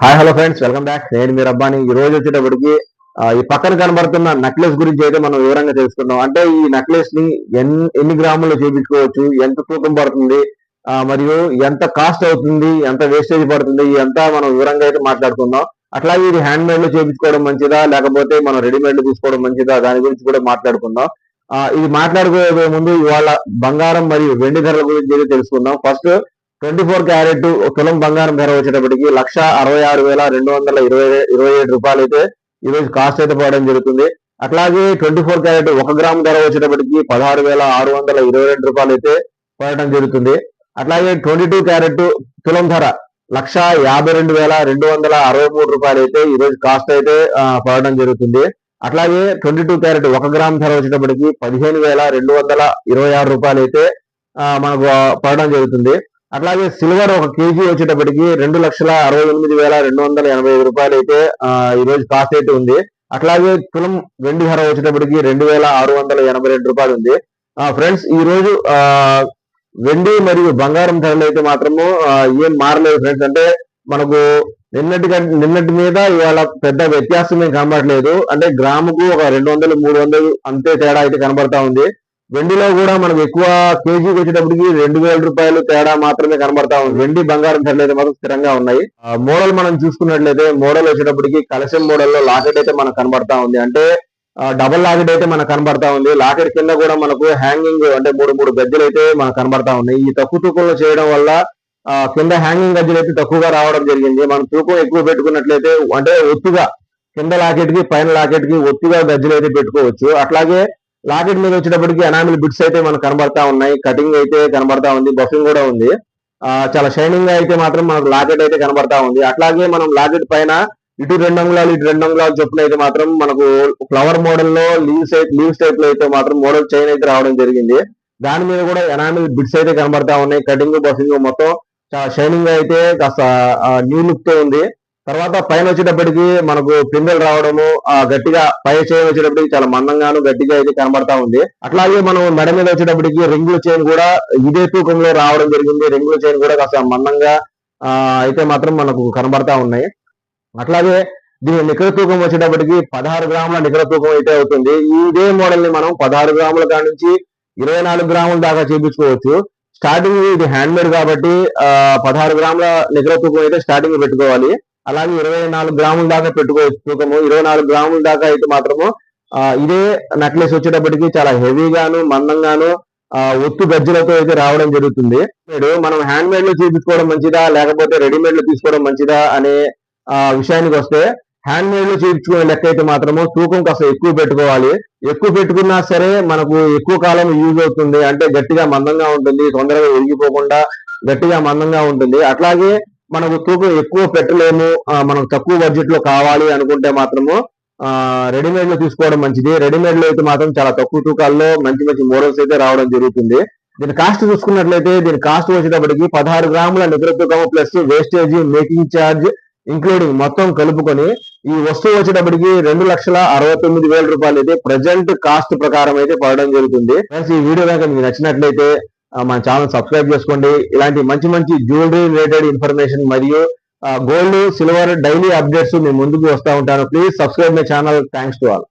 Hi hello friends, welcome back. నేను మీరు అబ్బాని. ఈ రోజు వచ్చేటప్పటికి ఈ పక్కన కనబడుతున్న నెక్లెస్ గురించి అయితే మనం వివరంగా తెలుసుకుందాం. అంటే ఈ నెక్లెస్ ని ఎన్ని గ్రాముల్లో చేయించుకోవచ్చు, ఎంత తూకం పడుతుంది, మరియు ఎంత కాస్ట్ అవుతుంది, ఎంత వేస్టేజ్ పడుతుంది, ఇదంతా మనం వివరంగా అయితే మాట్లాడుకుందాం. అట్లాగే ఇది హ్యాండ్ మేడ్ లో చేయించుకోవడం మంచిదా, లేకపోతే మనం రెడీమేడ్ లో తీసుకోవడం మంచిదా, దాని గురించి కూడా మాట్లాడుకుందాం. ఇది మాట్లాడుకోబోయే ముందు ఇవాళ బంగారం మరియు వెండి ధరల గురించి అయితే తెలుసుకుందాం. ఫస్ట్ 24 క్యారెట్ తులం బంగారం ధర వచ్చేటప్పటికి 1,66,227 రూపాయలు అయితే ఈ రోజు కాస్ట్ అయితే పడడం జరుగుతుంది. అట్లాగే 24 క్యారెట్ 1 గ్రామ్ ధర వచ్చేటప్పటికి 16,622 రూపాయలు అయితే పడడం జరుగుతుంది. అట్లాగే 22 క్యారెట్ తులం ధర 1,52,263 రూపాయలు అయితే ఈ రోజు కాస్ట్ అయితే పడడం జరుగుతుంది. అట్లాగే 22 క్యారెట్ 1 గ్రామ్ ధర వచ్చేటప్పటికి 15,226 రూపాయలు అయితే మనకు పడడం జరుగుతుంది. అట్లాగే సిల్వర్ 1 కేజీ వచ్చేటప్పటికి 2,68,285 రూపాయలు అయితే ఈ రోజు కాస్ట్ అయితే ఉంది. అట్లాగే తులం వెండి ధర వచ్చేటప్పటికి 2,682 రూపాయలు ఉంది. ఫ్రెండ్స్, ఈ రోజు వెండి మరియు బంగారం ధరలు అయితే మాత్రము ఏం మారలేదు ఫ్రెండ్స్. అంటే మనకు నిన్నటి మీద ఇవాళ పెద్ద వ్యత్యాసం ఏం కనబడలేదు. అంటే గ్రాముకు ఒక 200, 300 అంతే తేడా అయితే కనబడతా ఉంది. వెండిలో కూడా మనకు ఎక్కువ కేజీకి వచ్చేటప్పటికి 2,000 రూపాయలు తేడా మాత్రమే కనబడతా ఉంది. వెండి బంగారం ధరలు అయితే మాత్రం స్థిరంగా ఉన్నాయి. మోడల్ మనం చూసుకున్నట్లయితే మోడల్ వచ్చేటప్పటికి కలశం మోడల్ లో లాకెట్ అయితే మనకు కనబడతా ఉంది. అంటే డబల్ లాకెట్ అయితే మనకు కనబడతా ఉంది. లాకెట్ కింద కూడా మనకు హ్యాంగింగ్ అంటే మూడు గజ్జలు అయితే మనకు కనబడతా ఉన్నాయి. ఈ తక్కువ తూకంలో చేయడం వల్ల కింద హ్యాంగింగ్ గజ్జలు అయితే తక్కువగా రావడం జరిగింది. మనం తూకం ఎక్కువ పెట్టుకున్నట్లయితే అంటే ఒత్తుగా కింద లాకెట్ కి పైన లాకెట్ కి ఒత్తుగా గజ్జలు అయితే పెట్టుకోవచ్చు. అట్లాగే లాకెట్ మీద వచ్చేటప్పటికి ఎనామిల్ బిట్స్ అయితే మనకు కనబడతా ఉన్నాయి. కటింగ్ అయితే కనబడతా ఉంది. బఫింగ్ కూడా ఉంది. చాలా షైనింగ్ గా అయితే మాత్రం మనకు లాకెట్ అయితే కనబడతా ఉంది. అట్లాగే మనం లాకెట్ పైన ఇటు 2 అంగుళాలు ఇటు 2 అంగుళాలు చొప్పున అయితే మాత్రం మనకు ఫ్లవర్ మోడల్ లో లీవ్స్ టైప్ లో అయితే మాత్రం మోడల్ చైన్ అయితే రావడం జరిగింది. దాని మీద కూడా ఎనామిల్ బిట్స్ అయితే కనబడతా ఉన్నాయి. కటింగ్ బఫింగ్ మొత్తం చాలా షైనింగ్ గా అయితే కాస్త న్యూ లుక్ తో ఉంది. తర్వాత పైన వచ్చేటప్పటికి మనకు పిందెలు రావడము గట్టిగా పై చైన్ వచ్చేటప్పటికి చాలా మందంగాను గట్టిగా అయితే కనబడతా ఉంది. అట్లాగే మనం మెడ మీద వచ్చేటప్పటికి రింగుల చైన్ కూడా ఇదే తూకంలో రావడం జరిగింది. రింగుల చైన్ కూడా కాస్త మందంగా అయితే మాత్రం మనకు కనబడతా ఉన్నాయి. అట్లాగే దీని నికర తూకం వచ్చేటప్పటికి 16 గ్రాముల నికర తూకం అయితే అవుతుంది. ఇదే మోడల్ ని మనం 16 గ్రాముల కాడ నుంచి 24 గ్రాముల దాకా చేపించుకోవచ్చు. స్టార్టింగ్ ఇది హ్యాండ్ మేడ్ కాబట్టి 16 గ్రాముల నికర తూకం అయితే స్టార్టింగ్ పెట్టుకోవాలి. అలాగే 24 గ్రాముల దాకా పెట్టుకోవచ్చు తూకము. 24 గ్రాముల దాకా అయితే మాత్రము ఇదే నెక్లెస్ వచ్చేటప్పటికి చాలా హెవీగాను మందంగాను ఒత్తు గజ్జలతో అయితే రావడం జరుగుతుంది. మనం హ్యాండ్ మేడ్ లో చేయించుకోవడం మంచిదా, లేకపోతే రెడీమేడ్ లో తీసుకోవడం మంచిదా అనే విషయానికి వస్తే హ్యాండ్ మేడ్ లో చేయించుకునే లెక్క అయితే మాత్రము తూకం కాస్త ఎక్కువ పెట్టుకోవాలి. ఎక్కువ పెట్టుకున్నా సరే మనకు ఎక్కువ కాలం యూజ్ అవుతుంది. అంటే గట్టిగా మందంగా ఉంటుంది, తొందరగా విరిగిపోకుండా గట్టిగా మందంగా ఉంటుంది. అట్లాగే మనకు తూకం ఎక్కువ పెట్టలేము, మనకు తక్కువ బడ్జెట్ లో కావాలి అనుకుంటే మాత్రము రెడీమేడ్ లో తీసుకోవడం మంచిది. రెడీమేడ్ లో అయితే మాత్రం చాలా తక్కువ తూకాల్లో మంచి మంచి మోడల్స్ అయితే రావడం జరుగుతుంది. దీని కాస్ట్ చూసుకున్నట్లయితే దీని కాస్ట్ వచ్చేటప్పటికి 16 గ్రాముల నికర తూకం plus wastage making charge including మొత్తం కలుపుకొని ఈ వస్తువు వచ్చేటప్పటికి 2,69,000 రూపాయలు అయితే ప్రజెంట్ కాస్ట్ ప్రకారం అయితే పడడం జరుగుతుంది. ఫ్రెండ్స్, ఈ వీడియో కనుక మీకు నచ్చినట్లయితే మన ఛానల్ సబ్స్క్రైబ్ చేసుకోండి. ఇలాంటి మంచి మంచి జ్యువెలరీ రిలేటెడ్ ఇన్ఫర్మేషన్ మరియు గోల్డ్ సిల్వర్ డైలీ అప్డేట్స్ మీ ముందుకు వస్తూ ఉంటాను. Please subscribe my channel. Thanks to all.